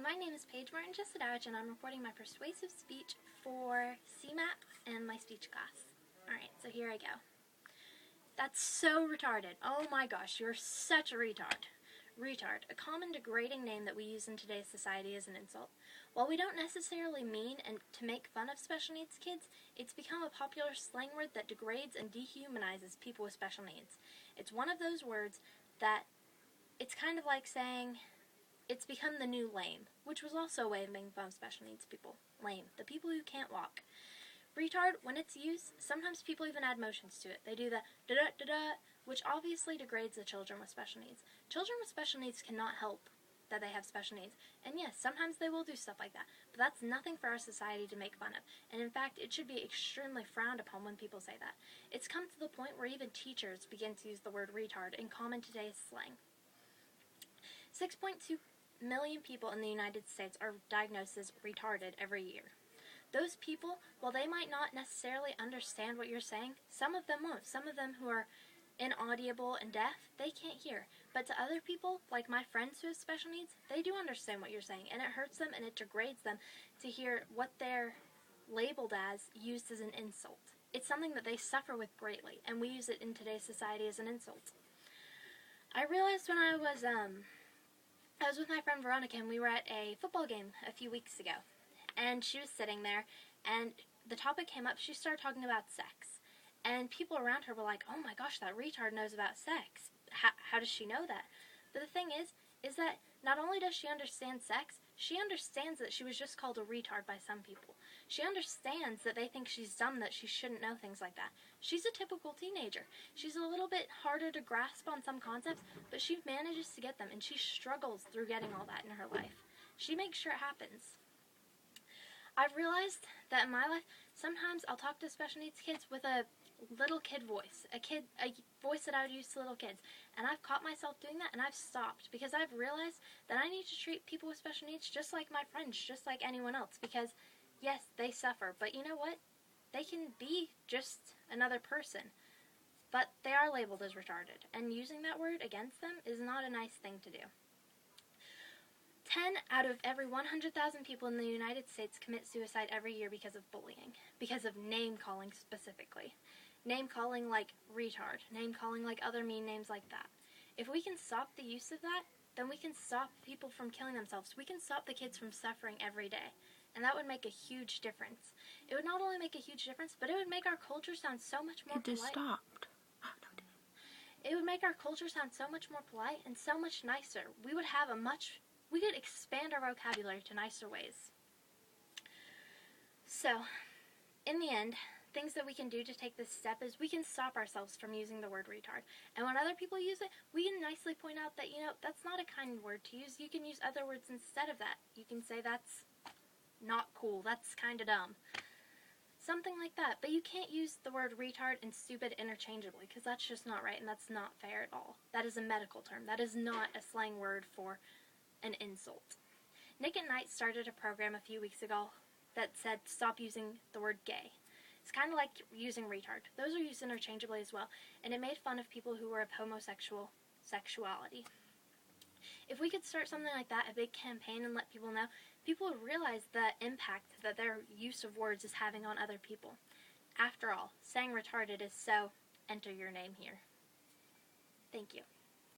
my name is Paige Martin Jessedowich, and I'm reporting my persuasive speech for Cmap and my speech class. Alright, so here I go. That's so retarded. Oh my gosh, you're such a retard. Retard, a common degrading name that we use in today's society as an insult. While we don't necessarily mean to make fun of special needs kids, it's become a popular slang word that degrades and dehumanizes people with special needs. It's one of those words that it's kind of like saying it's become the new lame, which was also a way of making fun of special needs people. Lame, the people who can't walk. Retard, when it's used, sometimes people even add motions to it. They do the da-da-da-da, which obviously degrades the children with special needs. Children with special needs cannot help that they have special needs. And yes, sometimes they will do stuff like that, but that's nothing for our society to make fun of. And in fact, it should be extremely frowned upon when people say that. It's come to the point where even teachers begin to use the word retard in common today's slang. 6.2 million people in the United States are diagnosed as retarded every year. Those people, while they might not necessarily understand what you're saying, some of them won't. Some of them who are inaudible and deaf, they can't hear. But to other people, like my friends who have special needs, they do understand what you're saying, and it hurts them and it degrades them to hear what they're labeled as used as an insult. It's something that they suffer with greatly, and we use it in today's society as an insult. I realized when I was with my friend Veronica, and we were at a football game a few weeks ago. And she was sitting there, and the topic came up. She started talking about sex. And people around her were like, oh my gosh, that retard knows about sex. How does she know that? But the thing is that not only does she understand sex, she understands that she was just called a retard by some people. She understands that they think she's dumb, that she shouldn't know things like that. She's a typical teenager. She's a little bit harder to grasp on some concepts, but she manages to get them, and she struggles through getting all that in her life. She makes sure it happens. I've realized that in my life, sometimes I'll talk to special needs kids with a little kid voice, a voice that I would use to little kids, and I've caught myself doing that, and I've stopped, because I've realized that I need to treat people with special needs just like my friends, just like anyone else, because yes, they suffer, but you know what? They can be just another person, but they are labeled as retarded, and using that word against them is not a nice thing to do. 10 out of every 100,000 people in the United States commit suicide every year because of bullying, because of name-calling specifically. Name-calling like retard, name-calling like other mean names like that. If we can stop the use of that, then we can stop people from killing themselves. We can stop the kids from suffering every day, and that would make a huge difference. It would not only make a huge difference, but it would make our culture sound so much more polite. It just stopped. It would make our culture sound so much more polite and so much nicer. We could expand our vocabulary to nicer ways. So, in the end, things that we can do to take this step is we can stop ourselves from using the word retard. And when other people use it, we can nicely point out that, that's not a kind word to use. You can use other words instead of that. You can say that's not cool, that's kind of dumb. Something like that. But you can't use the word retard and stupid interchangeably, because that's just not right and that's not fair at all. That is a medical term. That is not a slang word for an insult. Nick at Night started a program a few weeks ago that said stop using the word gay. It's kind of like using retard. Those are used interchangeably as well, and it made fun of people who were of homosexual sexuality. If we could start something like that, a big campaign, and let people know, people would realize the impact that their use of words is having on other people. After all, saying retarded is so enter your name here. Thank you.